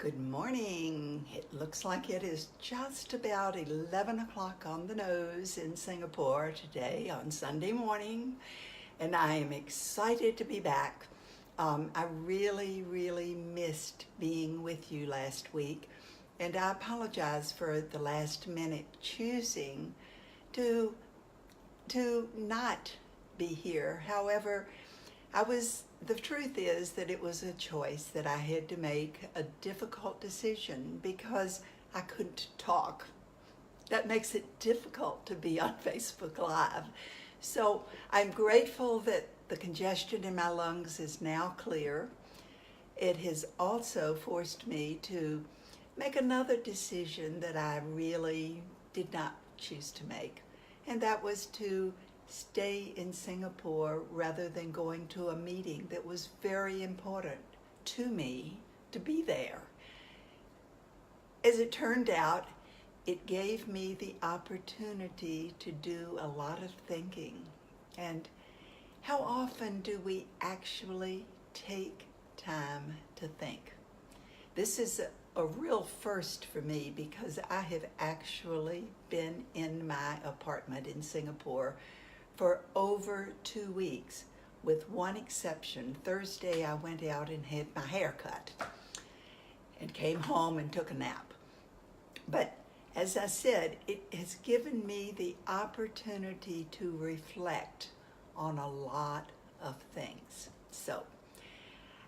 Good morning. It looks like it is just about 11 o'clock on the nose in Singapore today on Sunday morning, and I am excited to be back. I really missed being with you last week, and I apologize for the last minute choosing to not be here. However, the truth is that it was a choice that I had to make, a difficult decision, because I couldn't talk. That makes it difficult to be on Facebook Live. So I'm grateful that the congestion in my lungs is now clear. It has also forced me to make another decision that I really did not choose to make, and that was to stay in Singapore rather than going to a meeting that was very important to me to be there. As it turned out, it gave me the opportunity to do a lot of thinking. And how often do we actually take time to think? This is a real first for me, because I have actually been in my apartment in Singapore for over 2 weeks, with one exception. Thursday I went out and had my hair cut and came home and took a nap. But as I said, it has given me the opportunity to reflect on a lot of things. So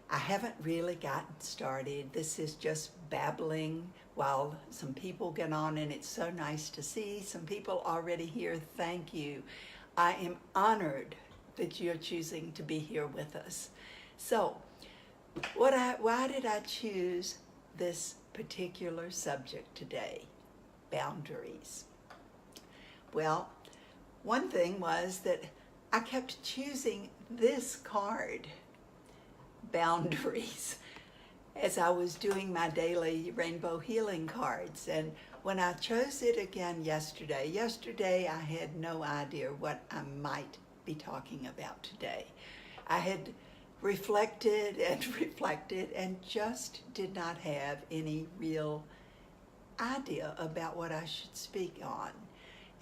I haven't really gotten started. This is just babbling while some people get on, and it's so nice to see some people already here. Thank you. I am honored that you're choosing to be here with us. So, why did I choose this particular subject today? Boundaries. Well, one thing was that I kept choosing this card, boundaries, as I was doing my daily rainbow healing cards. And when I chose it again yesterday I had no idea what I might be talking about today. I had reflected and just did not have any real idea about what I should speak on.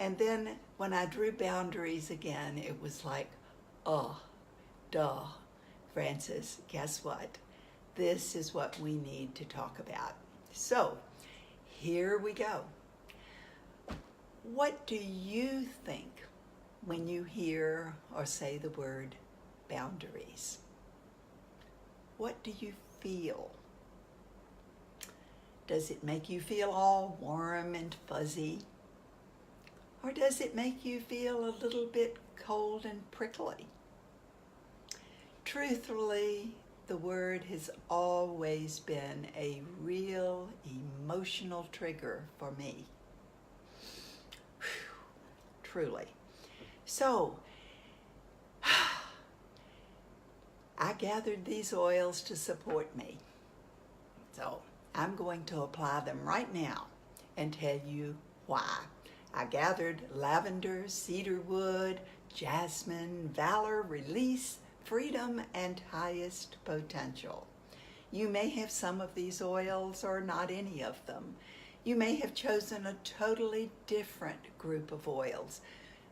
And then when I drew boundaries again, it was like, oh, duh, Frances, guess what? This is what we need to talk about. So, here we go. What do you think when you hear or say the word boundaries? What do you feel? Does it make you feel all warm and fuzzy? Or does it make you feel a little bit cold and prickly? Truthfully, the word has always been a real emotional trigger for me. Whew, truly. So, I gathered these oils to support me. So, I'm going to apply them right now and tell you why. I gathered Lavender, Cedarwood, Jasmine, Valor, Release, Freedom, and Highest Potential. You may have some of these oils or not any of them. You may have chosen a totally different group of oils.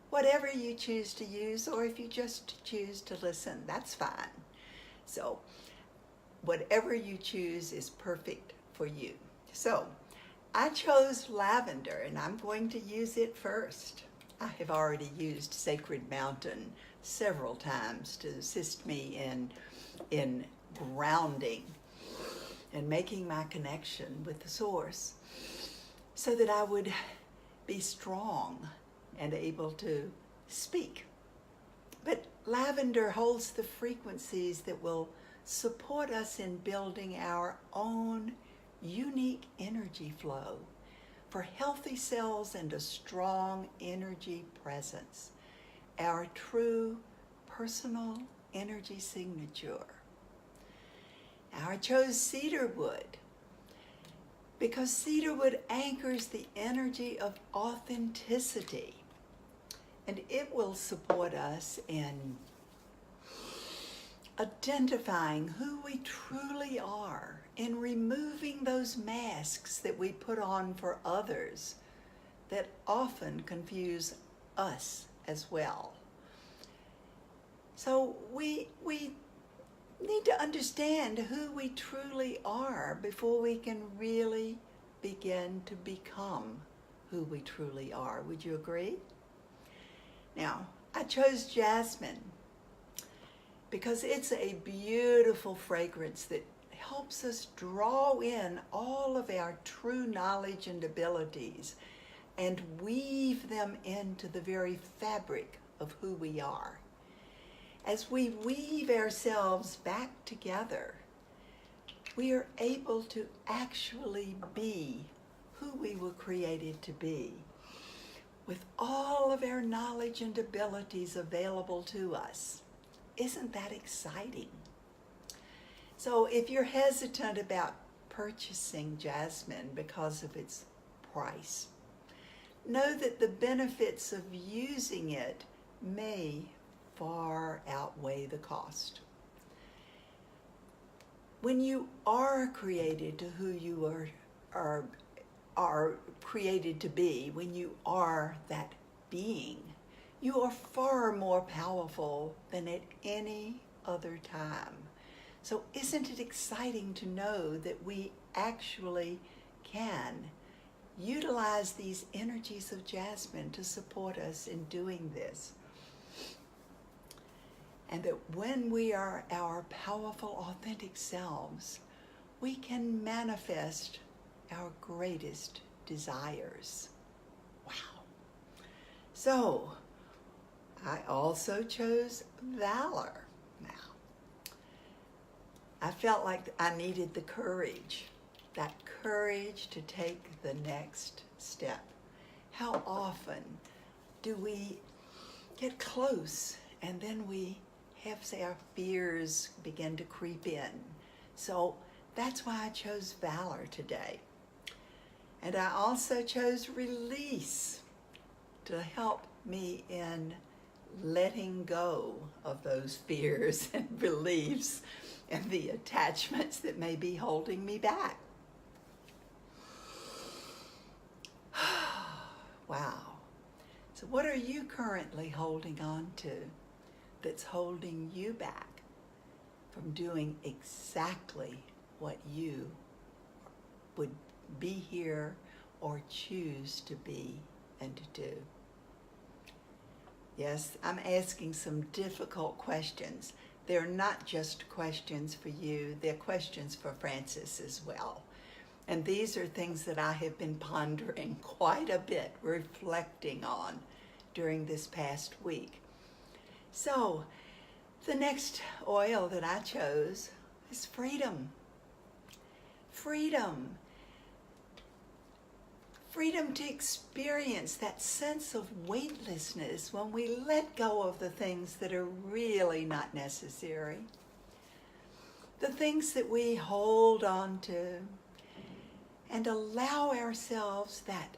Whatever you choose to use, or if you just choose to listen, that's fine. So, whatever you choose is perfect for you. So, I chose lavender, and I'm going to use it first. I have already used Sacred Mountain several times to assist me in grounding and making my connection with the source, so that I would be strong and able to speak. But lavender holds the frequencies that will support us in building our own unique energy flow for healthy cells and a strong energy presence, our true personal energy signature. Now, I chose cedarwood because cedarwood anchors the energy of authenticity, and it will support us in identifying who we truly are and removing those masks that we put on for others that often confuse us as well. So we need to understand who we truly are before we can really begin to become who we truly are. Would you agree? Now, I chose Jasmine because it's a beautiful fragrance that helps us draw in all of our true knowledge and abilities and weave them into the very fabric of who we are. As we weave ourselves back together, we are able to actually be who we were created to be, with all of our knowledge and abilities available to us. Isn't that exciting? So if you're hesitant about purchasing Jasmine because of its price, know that the benefits of using it may far outweigh the cost. When you are created to who you are created to be, when you are that being, you are far more powerful than at any other time. So isn't it exciting to know that we actually can utilize these energies of Jasmine to support us in doing this? And that when we are our powerful, authentic selves, we can manifest our greatest desires. Wow. So, I also chose Valor. Now, I felt like I needed the courage, that courage to take the next step. How often do we get close and then we have our fears begin to creep in? So that's why I chose Valor today. And I also chose Release to help me in letting go of those fears and beliefs and the attachments that may be holding me back. Wow. So what are you currently holding on to that's holding you back from doing exactly what you would be here or choose to be and to do? Yes, I'm asking some difficult questions. They're not just questions for you, they're questions for Francis as well. And these are things that I have been pondering quite a bit, reflecting on during this past week. So, the next oil that I chose is freedom. Freedom. Freedom to experience that sense of weightlessness when we let go of the things that are really not necessary. The things that we hold on to, and allow ourselves that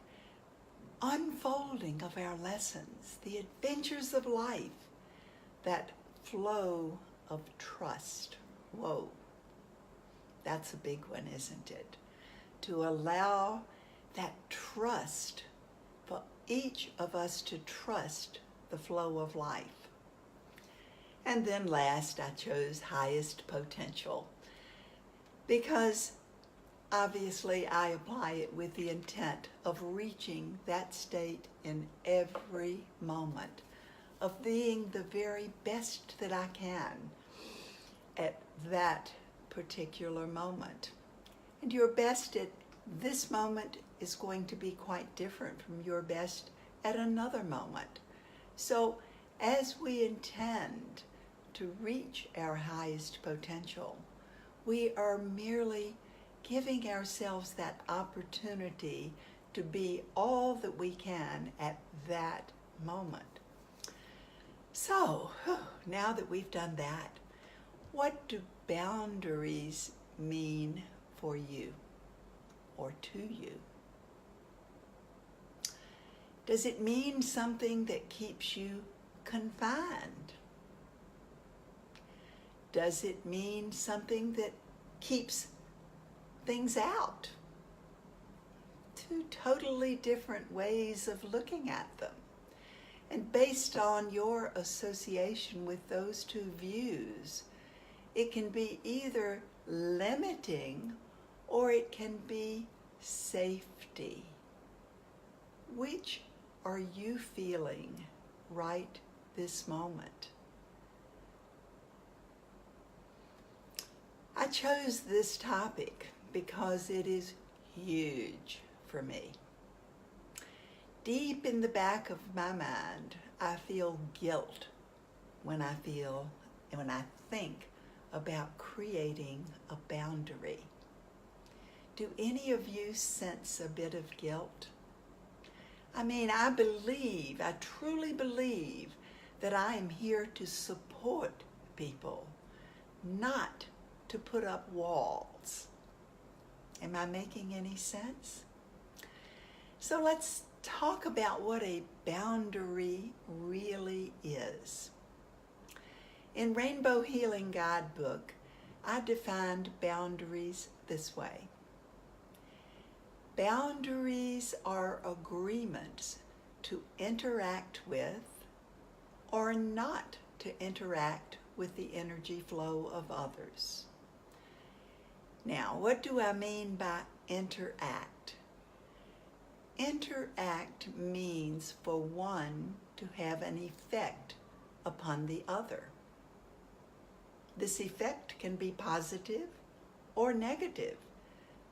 unfolding of our lessons, the adventures of life, that flow of trust. Whoa, that's a big one, isn't it? To allow that trust, for each of us to trust the flow of life. And then last, I chose highest potential, because obviously I apply it with the intent of reaching that state in every moment, of being the very best that I can at that particular moment. And your best at this moment is going to be quite different from your best at another moment. So as we intend to reach our highest potential, we are merely giving ourselves that opportunity to be all that we can at that moment. So, now that we've done that, what do boundaries mean for you or to you? Does it mean something that keeps you confined? does it mean something that keeps things out? Two totally different ways of looking at them. And based on your association with those two views, it can be either limiting or it can be safety. Which are you feeling right this moment? I chose this topic because it is huge for me. Deep in the back of my mind, I feel guilt when I think about creating a boundary. Do any of you sense a bit of guilt? I mean, I truly believe that I am here to support people, not to put up walls. Am I making any sense? So let's talk about what a boundary really is. In Rainbow Healing Guidebook, I defined boundaries this way. Boundaries are agreements to interact with or not to interact with the energy flow of others. Now, what do I mean by interact? Interact means for one to have an effect upon the other. This effect can be positive or negative,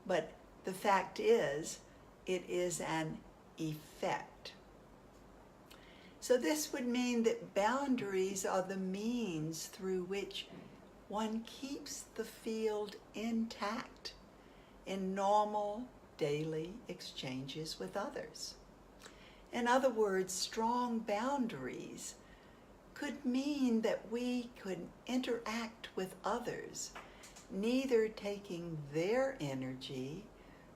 but the fact is, it is an effect. So this would mean that boundaries are the means through which one keeps the field intact in normal daily exchanges with others. In other words, strong boundaries could mean that we could interact with others, neither taking their energy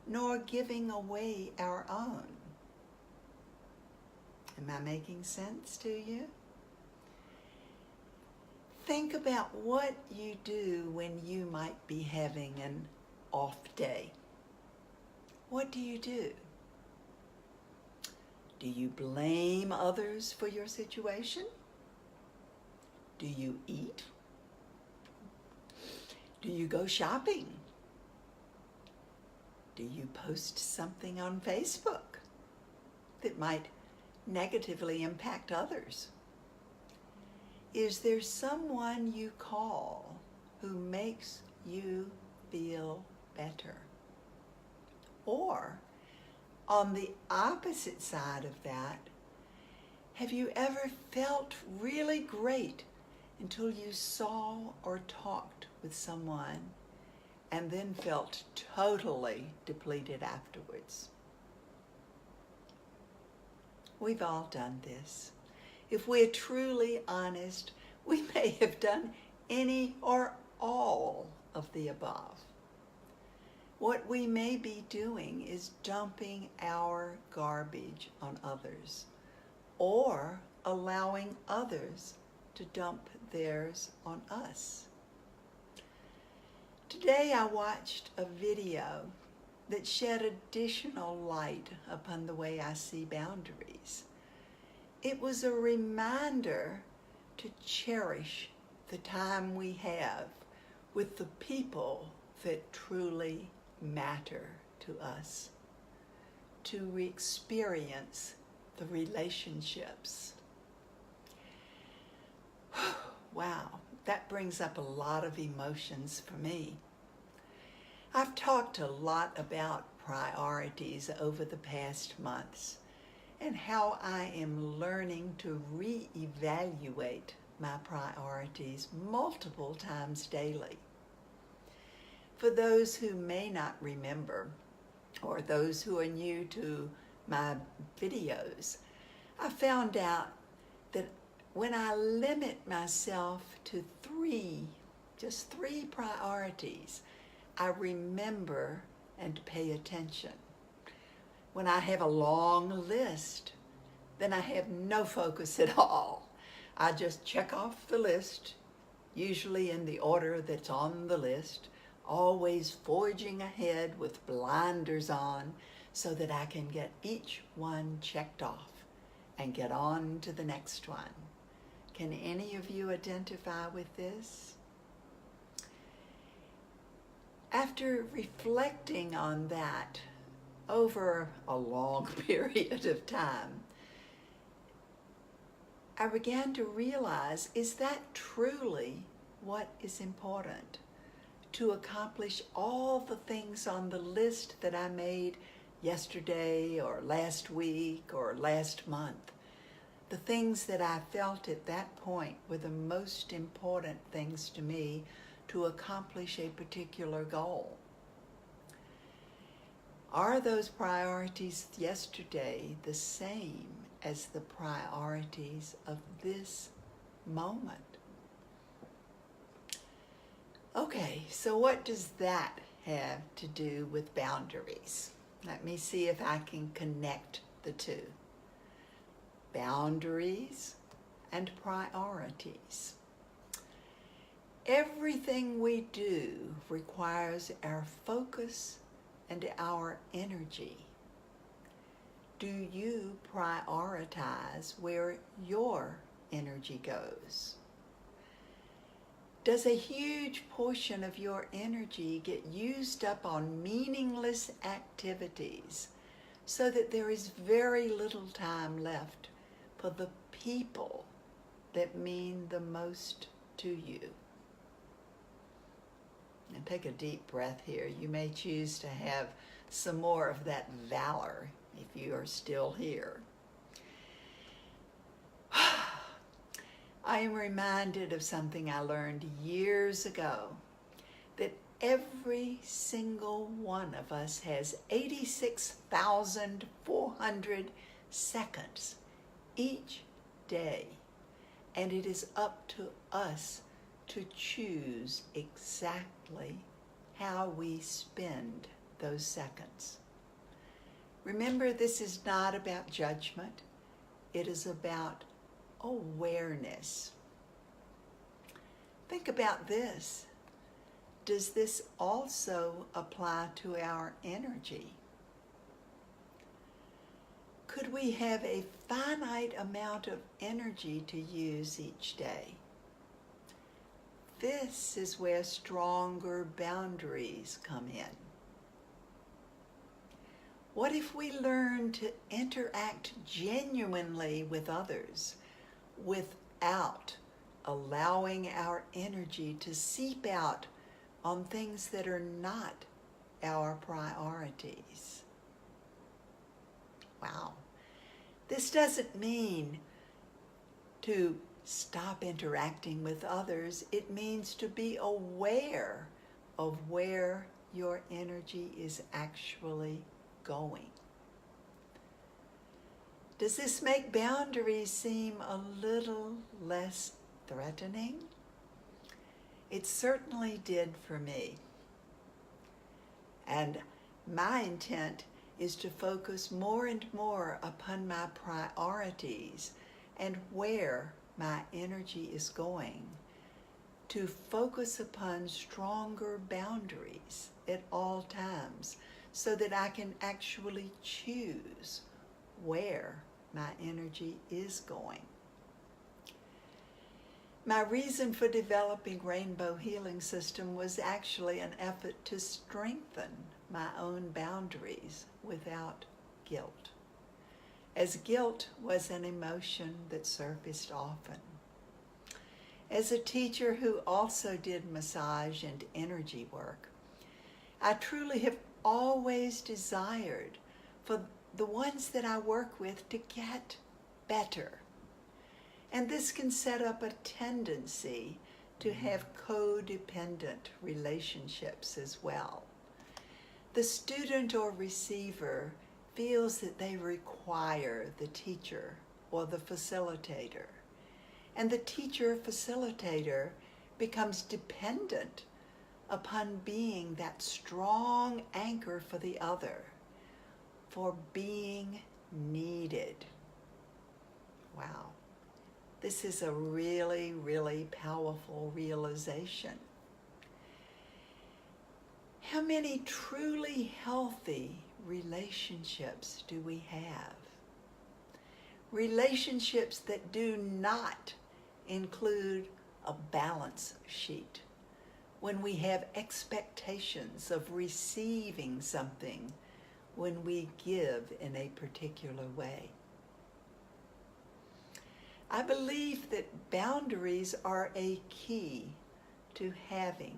nor giving away our own. Am I making sense to you? Think about what you do when you might be having an off day. What do you do? Do you blame others for your situation? Do you eat? Do you go shopping? Do you post something on Facebook that might negatively impact others? Is there someone you call who makes you feel better? Or, on the opposite side of that, have you ever felt really great until you saw or talked with someone and then felt totally depleted afterwards? We've all done this. If we're truly honest, we may have done any or all of the above. What we may be doing is dumping our garbage on others, or allowing others to dump theirs on us. Today I watched a video that shed additional light upon the way I see boundaries. It was a reminder to cherish the time we have with the people that truly matter to us, to experience the relationships. Wow, that brings up a lot of emotions for me. I've talked a lot about priorities over the past months and how I am learning to reevaluate my priorities multiple times daily. For those who may not remember, or those who are new to my videos, I found out that when I limit myself to just three priorities, I remember and pay attention. When I have a long list, then I have no focus at all. I just check off the list, usually in the order that's on the list, always forging ahead with blinders on so that I can get each one checked off and get on to the next one. Can any of you identify with this? After reflecting on that over a long period of time, I began to realize, is that truly what is important? To accomplish all the things on the list that I made yesterday or last week or last month. The things that I felt at that point were the most important things to me to accomplish a particular goal. Are those priorities yesterday the same as the priorities of this moment? Okay, so what does that have to do with boundaries? Let me see if I can connect the two. Boundaries and priorities. Everything we do requires our focus and our energy. Do you prioritize where your energy goes? Does a huge portion of your energy get used up on meaningless activities so that there is very little time left for the people that mean the most to you? And take a deep breath here. You may choose to have some more of that Valor if you are still here. I am reminded of something I learned years ago, that every single one of us has 86,400 seconds each day, and it is up to us to choose exactly how we spend those seconds. Remember, this is not about judgment. It is about awareness. Think about this. Does this also apply to our energy? Could we have a finite amount of energy to use each day? This is where stronger boundaries come in. What if we learn to interact genuinely with others without allowing our energy to seep out on things that are not our priorities? Wow. This doesn't mean to stop interacting with others. It means to be aware of where your energy is actually going. Does this make boundaries seem a little less threatening? It certainly did for me. And my intent is to focus more and more upon my priorities and where my energy is going, to focus upon stronger boundaries at all times so that I can actually choose where my energy is going. My reason for developing Rainbow Healing System was actually an effort to strengthen my own boundaries without guilt, as guilt was an emotion that surfaced often. As a teacher who also did massage and energy work, I truly have always desired for the ones that I work with to get better. And this can set up a tendency to have codependent relationships as well. The student or receiver feels that they require the teacher or the facilitator, and the teacher-facilitator becomes dependent upon being that strong anchor for the other, for being needed. Wow. This is a really, really powerful realization. How many truly healthy relationships do we have? Relationships that do not include a balance sheet. When we have expectations of receiving something when we give in a particular way. I believe that boundaries are a key to having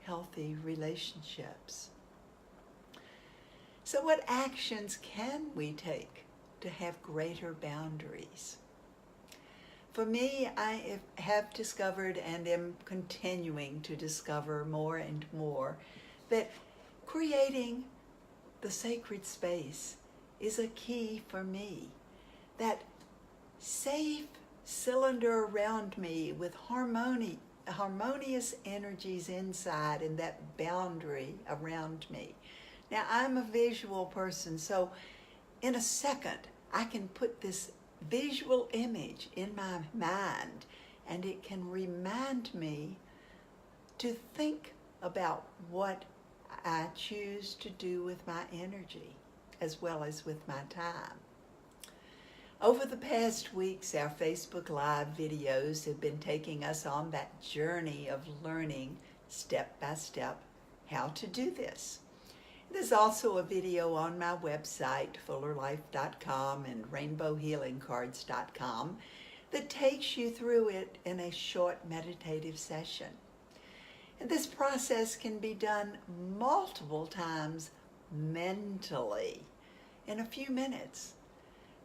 healthy relationships. So what actions can we take to have greater boundaries? For me, I have discovered and am continuing to discover more and more that creating the sacred space is a key for me. That safe cylinder around me with harmonious energies inside and that boundary around me. Now, I'm a visual person, so in a second, I can put this visual image in my mind, and it can remind me to think about what I choose to do with my energy, as well as with my time. Over the past weeks, our Facebook Live videos have been taking us on that journey of learning step by step how to do this. There's also a video on my website, fullerlife.com and rainbowhealingcards.com, that takes you through it in a short meditative session. And this process can be done multiple times mentally in a few minutes.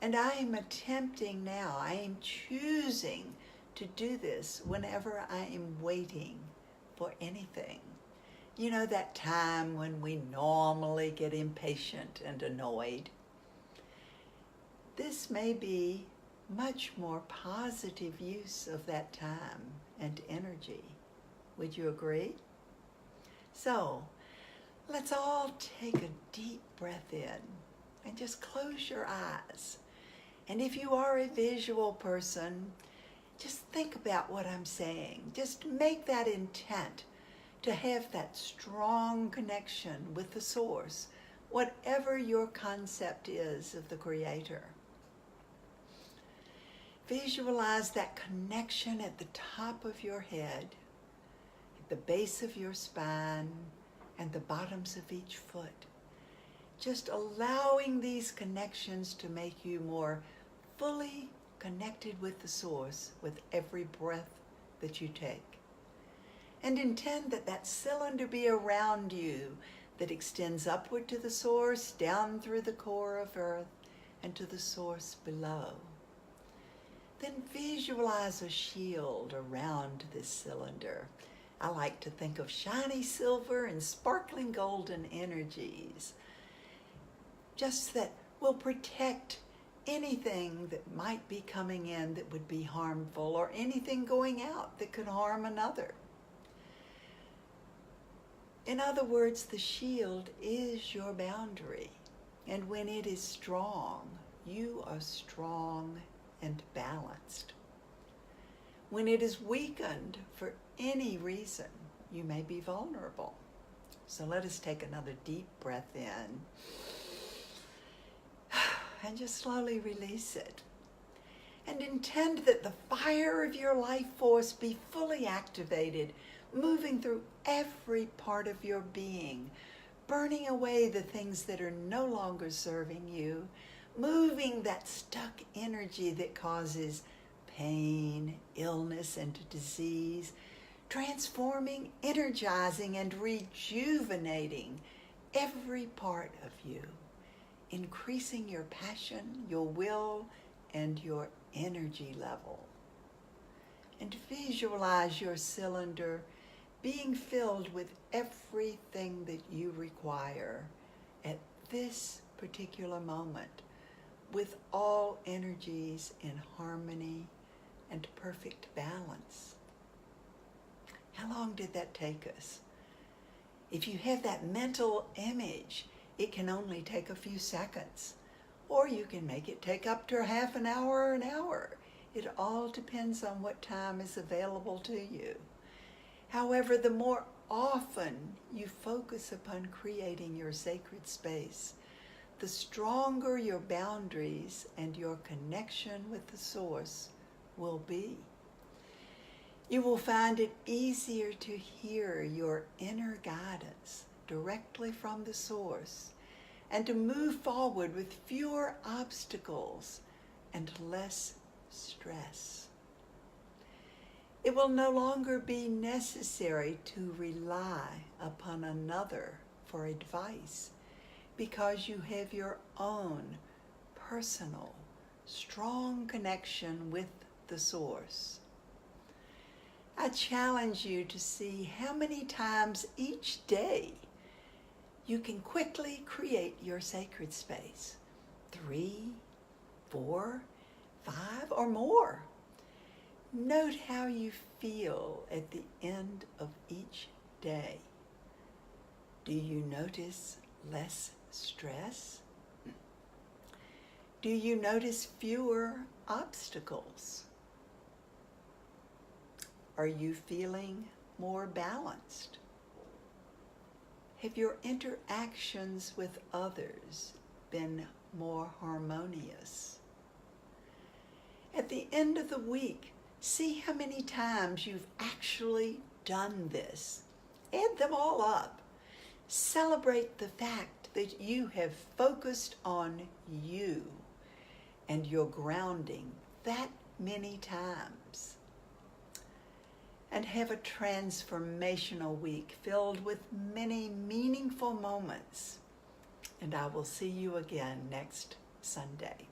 And I am attempting now, I am choosing to do this whenever I am waiting for anything. You know, that time when we normally get impatient and annoyed. This may be much more positive use of that time and energy. Would you agree? So, let's all take a deep breath in and just close your eyes. And if you are a visual person, just think about what I'm saying. Just make that intent to have that strong connection with the source, whatever your concept is of the Creator. Visualize that connection at the top of your head, at the base of your spine, and the bottoms of each foot. Just allowing these connections to make you more fully connected with the source with every breath that you take. And intend that that cylinder be around you that extends upward to the source, down through the core of earth, and to the source below. Then visualize a shield around this cylinder. I like to think of shiny silver and sparkling golden energies, just that will protect anything that might be coming in that would be harmful, or anything going out that could harm another. In other words, the shield is your boundary, and when it is strong, you are strong and balanced. When it is weakened for any reason, you may be vulnerable. So let us take another deep breath in and just slowly release it. And intend that the fire of your life force be fully activated, moving through every part of your being, burning away the things that are no longer serving you, moving that stuck energy that causes pain, illness, and disease, transforming, energizing, and rejuvenating every part of you, increasing your passion, your will, and your energy level. And visualize your cylinder being filled with everything that you require at this particular moment, with all energies in harmony and perfect balance. How long did that take us? If you have that mental image, it can only take a few seconds, or you can make it take up to half an hour or an hour. It all depends on what time is available to you. However, the more often you focus upon creating your sacred space, the stronger your boundaries and your connection with the Source will be. You will find it easier to hear your inner guidance directly from the Source and to move forward with fewer obstacles and less stress. It will no longer be necessary to rely upon another for advice because you have your own personal, strong connection with the Source. I challenge you to see how many times each day you can quickly create your sacred space. 3, 4, 5, or more. Note how you feel at the end of each day. Do you notice less stress? Do you notice fewer obstacles? Are you feeling more balanced? Have your interactions with others been more harmonious? At the end of the week, see how many times you've actually done this. Add them all up. Celebrate the fact that you have focused on you and your grounding that many times. And have a transformational week filled with many meaningful moments. And I will see you again next Sunday.